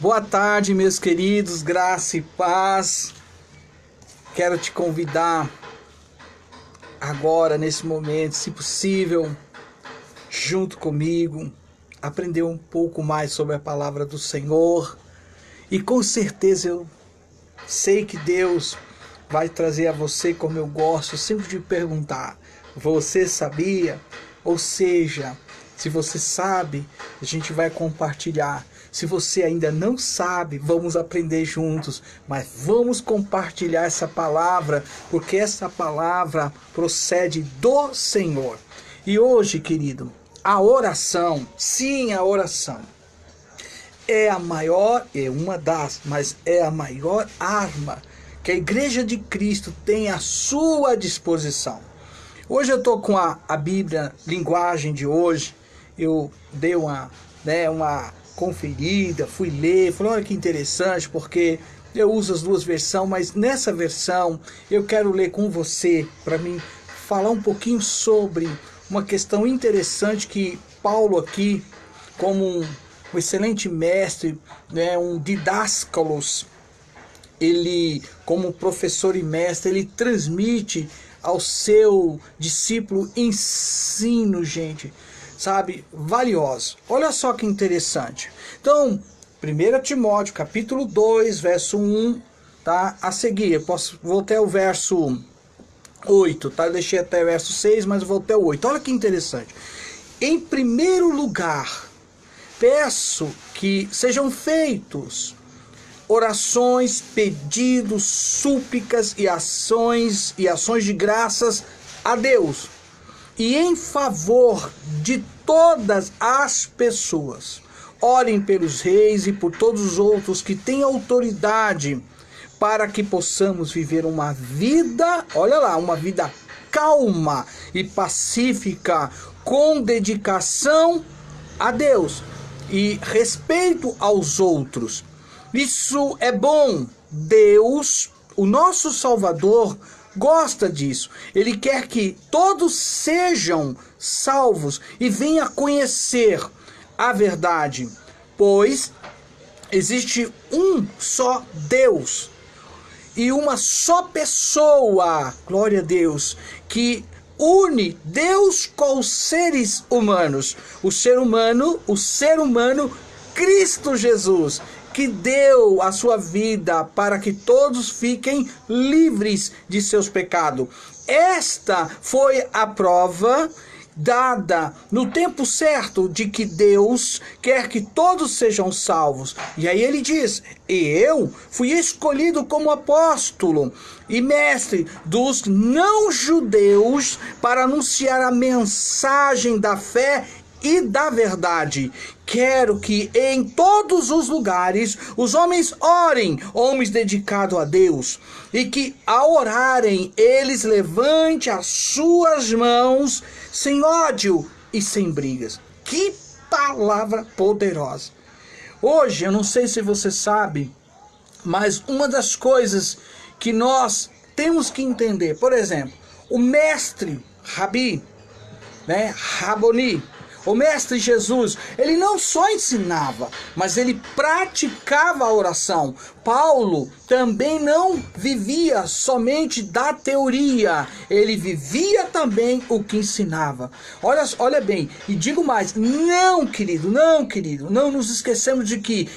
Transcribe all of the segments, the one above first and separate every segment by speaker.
Speaker 1: Boa tarde, meus queridos, graça e paz. Quero te convidar agora, nesse momento, se possível, junto comigo, aprender um pouco mais sobre a palavra do Senhor. E com certeza eu sei que Deus vai trazer a você, como eu gosto sempre de perguntar: você sabia? Ou seja, se você sabe, a gente vai compartilhar. Se você ainda não sabe, vamos aprender juntos, mas vamos compartilhar essa palavra, porque essa palavra procede do Senhor. E hoje, querido, a oração, sim, a oração, é a maior, mas é a maior arma que a Igreja de Cristo tem à sua disposição. Hoje eu estou com a Bíblia, linguagem de hoje. Eu dei uma conferida, fui ler, falei, olha que interessante, porque eu uso as duas versões, mas nessa versão eu quero ler com você, para mim falar um pouquinho sobre uma questão interessante que Paulo aqui, como um excelente mestre, um didáscalos, ele, como professor e mestre, ele transmite ao seu discípulo ensino, gente, sabe, valioso. Olha só que interessante. Então, 1 Timóteo, capítulo 2, verso 1, tá? A seguir, vou até o verso 8, tá? Eu deixei até o verso 6, mas vou até o 8. Olha que interessante. Em primeiro lugar, peço que sejam feitos orações, pedidos, súplicas e ações de graças a Deus, e em favor de todas as pessoas. Orem pelos reis e por todos os outros que têm autoridade, para que possamos viver uma vida, olha lá, uma vida calma e pacífica, com dedicação a Deus e respeito aos outros. Isso é bom. Deus, o nosso Salvador, gosta disso. Ele quer que todos sejam salvos e venham a conhecer a verdade, pois existe um só Deus e uma só pessoa, glória a Deus, que une Deus com os seres humanos. O ser humano, Cristo Jesus, que deu a sua vida para que todos fiquem livres de seus pecados. Esta foi a prova dada no tempo certo de que Deus quer que todos sejam salvos. E aí ele diz: e eu fui escolhido como apóstolo e mestre dos não-judeus para anunciar a mensagem da fé e da verdade. Quero que em todos os lugares os homens orem, homens dedicados a Deus, e que ao orarem eles levantem as suas mãos sem ódio e sem brigas. Que palavra poderosa! Hoje, eu não sei se você sabe, mas uma das coisas que nós temos que entender, por exemplo, o mestre Rabi, Raboni, o mestre Jesus, ele não só ensinava, mas ele praticava a oração. Paulo também não vivia somente da teoria, ele vivia também o que ensinava. Olha bem, e digo mais, não, querido, não nos esquecemos de que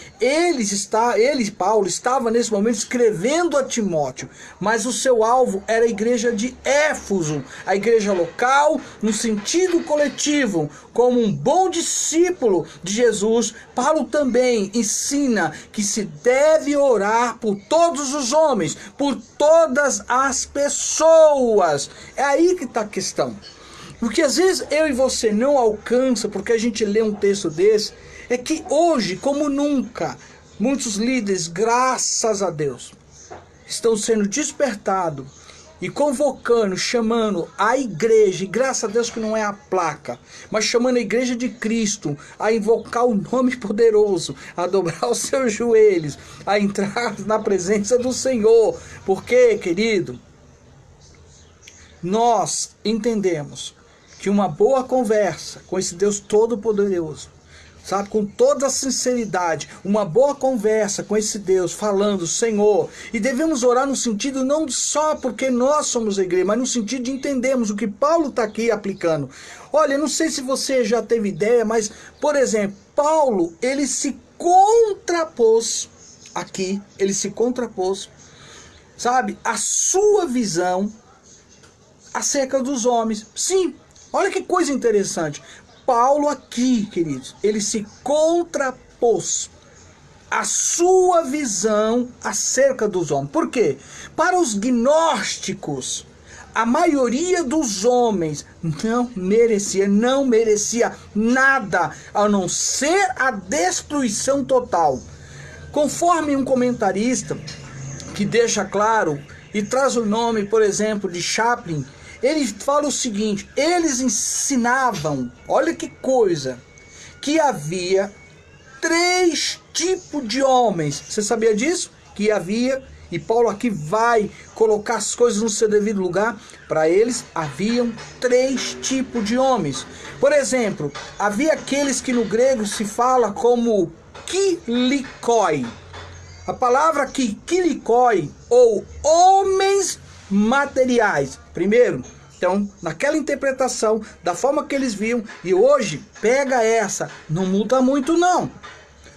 Speaker 1: Paulo, estava nesse momento escrevendo a Timóteo, mas o seu alvo era a igreja de Éfeso, a igreja local, no sentido coletivo. Como um bom discípulo de Jesus, Paulo também ensina que se deve orar por todos os homens, por todas as pessoas. É aí que está a questão. Porque às vezes eu e você não alcança, porque a gente lê um texto desse, é que hoje, como nunca, muitos líderes, graças a Deus, estão sendo despertados e convocando, chamando a igreja, e graças a Deus que não é a placa, mas chamando a igreja de Cristo a invocar o nome poderoso, a dobrar os seus joelhos, a entrar na presença do Senhor. Porque, querido, nós entendemos que uma boa conversa com esse Deus Todo-Poderoso sabe, com toda a sinceridade, uma boa conversa com esse Deus, falando, Senhor, e devemos orar no sentido não só porque nós somos a igreja, mas no sentido de entendermos o que Paulo está aqui aplicando. Olha, não sei se você já teve ideia, mas, por exemplo, Paulo, ele se contrapôs aqui, sabe, a sua visão acerca dos homens. Sim, olha que coisa interessante. Paulo aqui, queridos, ele se contrapôs a sua visão acerca dos homens. Por quê? Para os gnósticos, a maioria dos homens não merecia nada a não ser a destruição total. Conforme um comentarista que deixa claro e traz o nome, por exemplo, de Chaplin, ele fala o seguinte: eles ensinavam, olha que coisa, que havia 3 tipos de homens. Você sabia disso? Que havia, e Paulo aqui vai colocar as coisas no seu devido lugar. Para eles haviam 3 tipos de homens. Por exemplo, havia aqueles que no grego se fala como kilikoi. A palavra aqui, kilikoi, ou homens materiais. Primeiro, então, naquela interpretação, da forma que eles viam, e hoje, pega essa, não muda muito não,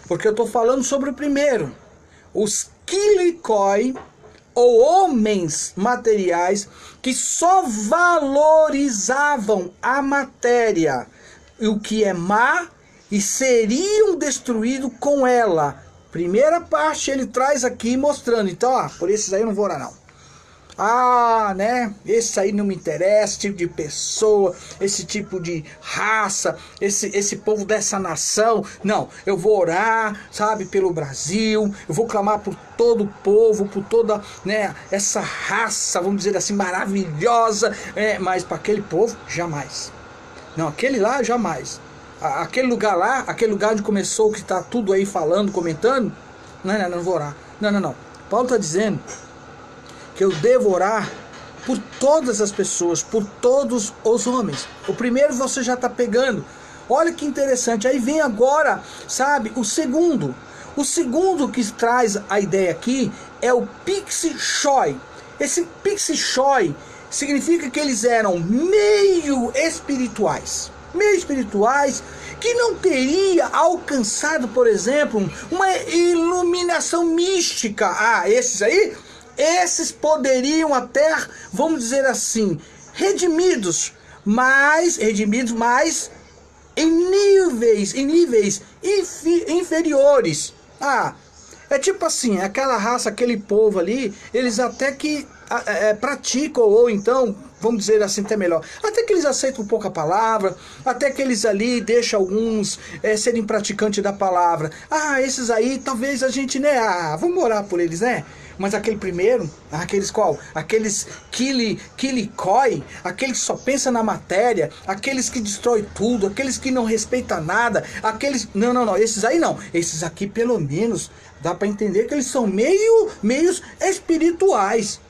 Speaker 1: porque eu estou falando sobre o primeiro. Os kilikoi, ou homens materiais, que só valorizavam a matéria, o que é má, e seriam destruídos com ela. Primeira parte ele traz aqui mostrando, então, por esses aí eu não vou orar não. Né? Esse aí não me interessa, esse tipo de pessoa, esse tipo de raça, esse povo dessa nação. Não, eu vou orar, sabe, pelo Brasil, eu vou clamar por todo o povo, por toda, né, essa raça, vamos dizer assim, maravilhosa, mas para aquele povo, jamais. Não, aquele lá, jamais. Aquele lugar lá, aquele lugar onde começou, que está tudo aí falando, comentando, não vou orar. Não. Paulo está dizendo que eu devo orar por todas as pessoas, por todos os homens. O primeiro você já está pegando. Olha que interessante. Aí vem agora, sabe, o segundo. O segundo que traz a ideia aqui é o pixishoi. Esse pixishoi significa que eles eram meio espirituais, que não teria alcançado, por exemplo, uma iluminação mística. Esses poderiam até, vamos dizer assim, redimidos, mas em níveis inferiores. É tipo assim, aquela raça, aquele povo ali, eles até que praticam, ou então, vamos dizer assim, até melhor, até que eles aceitam um pouco a palavra, até que eles ali deixam alguns serem praticantes da palavra. Esses aí, talvez a gente, vamos orar por eles, né? Mas aquele primeiro, aqueles qual? Aqueles kilikoi, aqueles que só pensam na matéria, aqueles que destrói tudo, aqueles que não respeitam nada, aqueles... Não, esses aí não. Esses aqui, pelo menos, dá para entender que eles são meios espirituais.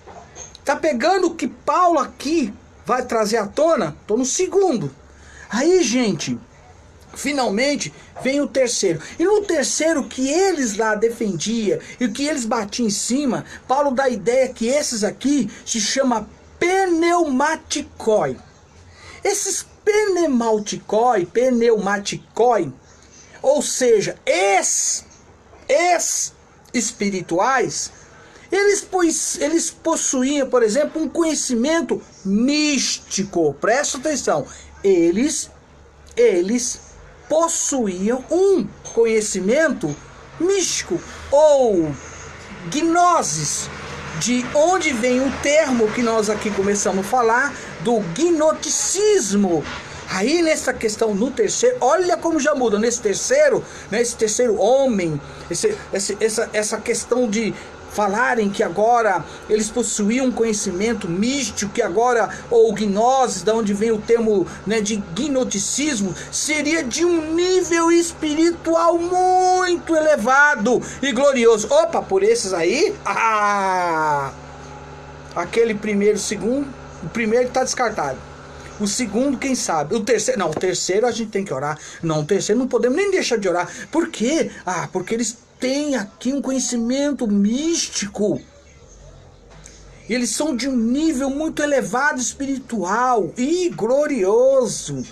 Speaker 1: Tá pegando o que Paulo aqui vai trazer à tona? Tô no segundo. Aí, gente, finalmente vem o terceiro. E no terceiro que eles lá defendiam e que eles batiam em cima, Paulo dá a ideia que esses aqui se chama pneumatikoi. Esses pneumatikoi, ou seja, espirituais, eles possuíam, por exemplo, um conhecimento místico. Presta atenção. Eles possuíam um conhecimento místico, ou gnosis, de onde vem o termo que nós aqui começamos a falar, do gnosticismo. Aí nessa questão, no terceiro, olha como já muda, nesse terceiro homem, essa questão de falarem que agora eles possuíam um conhecimento místico, que agora, ou gnosis, da onde vem o termo, né, de gnosticismo, seria de um nível espiritual muito elevado e glorioso. Por esses aí, aquele primeiro, segundo, o primeiro está descartado. O segundo, quem sabe? O terceiro, não, o terceiro a gente tem que orar. Não, o terceiro não podemos nem deixar de orar. Por quê? Ah, porque eles têm aqui um conhecimento místico. Eles são de um nível muito elevado espiritual e glorioso.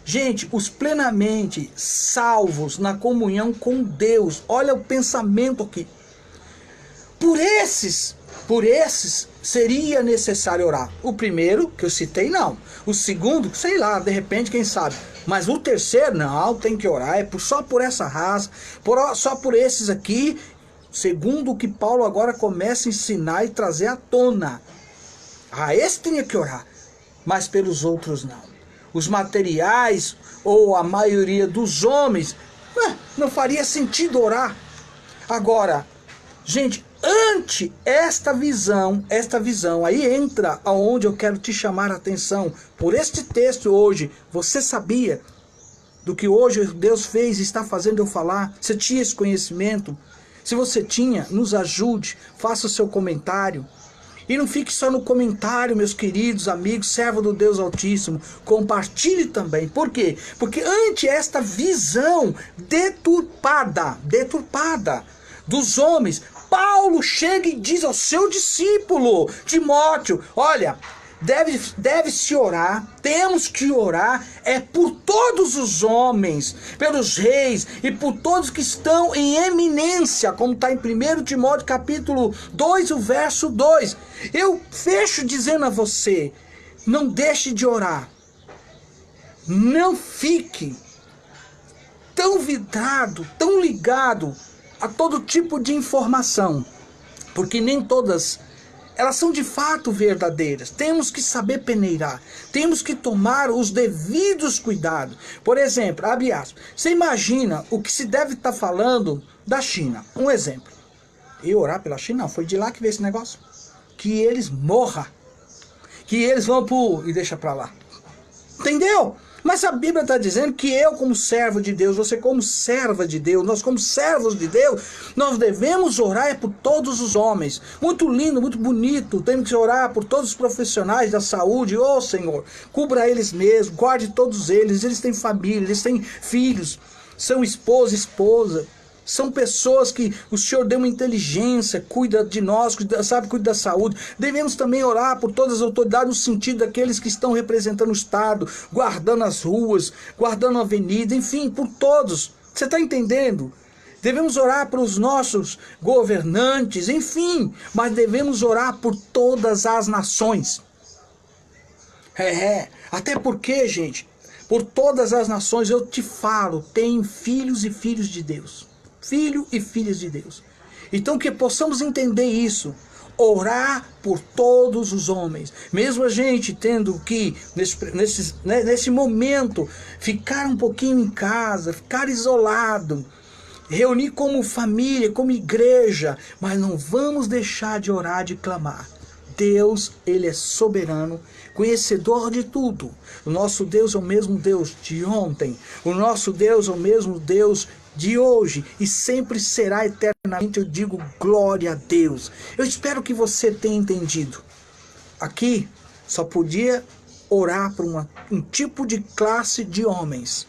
Speaker 1: Gente, os plenamente salvos na comunhão com Deus. Olha o pensamento aqui. Por esses seria necessário orar. O primeiro, que eu citei, não. O segundo, sei lá, de repente, quem sabe. Mas o terceiro, não, tem que orar. É só por essa raça, só por esses aqui. Segundo o que Paulo agora começa a ensinar e trazer à tona. Ah, esse tinha que orar. Mas pelos outros não. Os materiais, ou a maioria dos homens, não faria sentido orar. Agora, gente, ante esta visão, aí entra aonde eu quero te chamar a atenção. Por este texto hoje, você sabia do que hoje Deus fez e está fazendo eu falar? Você tinha esse conhecimento? Se você tinha, nos ajude, faça o seu comentário. E não fique só no comentário, meus queridos amigos, servo do Deus Altíssimo. Compartilhe também. Por quê? Porque ante esta visão deturpada dos homens, Paulo chega e diz ao seu discípulo, Timóteo, olha, deve-se orar, temos que orar, por todos os homens, pelos reis e por todos que estão em eminência, como está em 1 Timóteo capítulo 2, o verso 2. Eu fecho dizendo a você, não deixe de orar, não fique tão vidrado, tão ligado a todo tipo de informação, porque nem todas elas são de fato verdadeiras. Temos que saber peneirar, temos que tomar os devidos cuidados. Por exemplo, abre aspas, você imagina o que se deve estar falando da China, um exemplo. E orar pela China, não, foi de lá que veio esse negócio, que eles morram, que eles vão e deixa pra lá, entendeu? Mas a Bíblia está dizendo que eu como servo de Deus, você como serva de Deus, nós como servos de Deus, nós devemos orar por todos os homens. Muito lindo, muito bonito, temos que orar por todos os profissionais da saúde. Ô Senhor, cubra eles mesmo, guarde todos eles têm família, eles têm filhos, são esposa. São pessoas que o Senhor deu uma inteligência, cuida de nós, cuida da saúde. Devemos também orar por todas as autoridades, no sentido daqueles que estão representando o Estado, guardando as ruas, guardando a avenida, enfim, por todos. Você está entendendo? Devemos orar para os nossos governantes, enfim, mas devemos orar por todas as nações. Até porque, gente, por todas as nações, eu te falo, tem filhos e filhos de Deus. Filho e filhas de Deus. Então que possamos entender isso. Orar por todos os homens. Mesmo a gente tendo que, nesse momento, ficar um pouquinho em casa, ficar isolado, reunir como família, como igreja, mas não vamos deixar de orar, de clamar. Deus, Ele é soberano, conhecedor de tudo. O nosso Deus é o mesmo Deus de ontem. O nosso Deus é o mesmo Deus de hoje e sempre será eternamente. Eu digo glória a Deus. Eu espero que você tenha entendido. Aqui só podia orar por um tipo de classe de homens.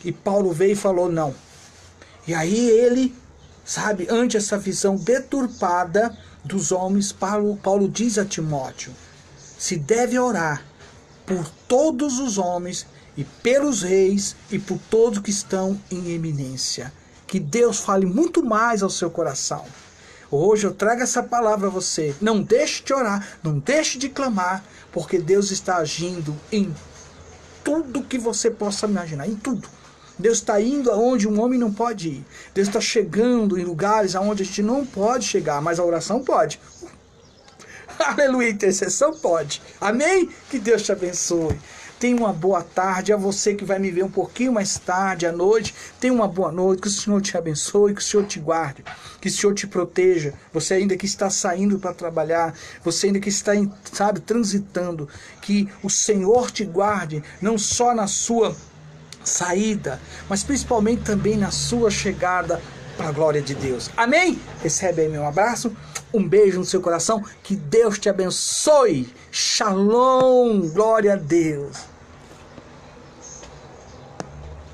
Speaker 1: E Paulo veio e falou não. E aí ele, sabe, ante essa visão deturpada dos homens, Paulo diz a Timóteo, se deve orar por todos os homens e pelos reis e por todos que estão em eminência. Que Deus fale muito mais ao seu coração. Hoje eu trago essa palavra a você. Não deixe de orar, não deixe de clamar, porque Deus está agindo em tudo que você possa imaginar, em tudo. Deus está indo aonde um homem não pode ir. Deus está chegando em lugares aonde a gente não pode chegar, mas a oração pode. Aleluia, intercessão pode. Amém? Que Deus te abençoe. Tenha uma boa tarde. A você que vai me ver um pouquinho mais tarde, à noite, tenha uma boa noite. Que o Senhor te abençoe, que o Senhor te guarde, que o Senhor te proteja. Você ainda que está saindo para trabalhar, você ainda que está, transitando, que o Senhor te guarde, não só na sua saída, mas principalmente também na sua chegada. para a glória de Deus. Amém? Recebe aí meu abraço, um beijo no seu coração, que Deus te abençoe. Shalom, glória a Deus.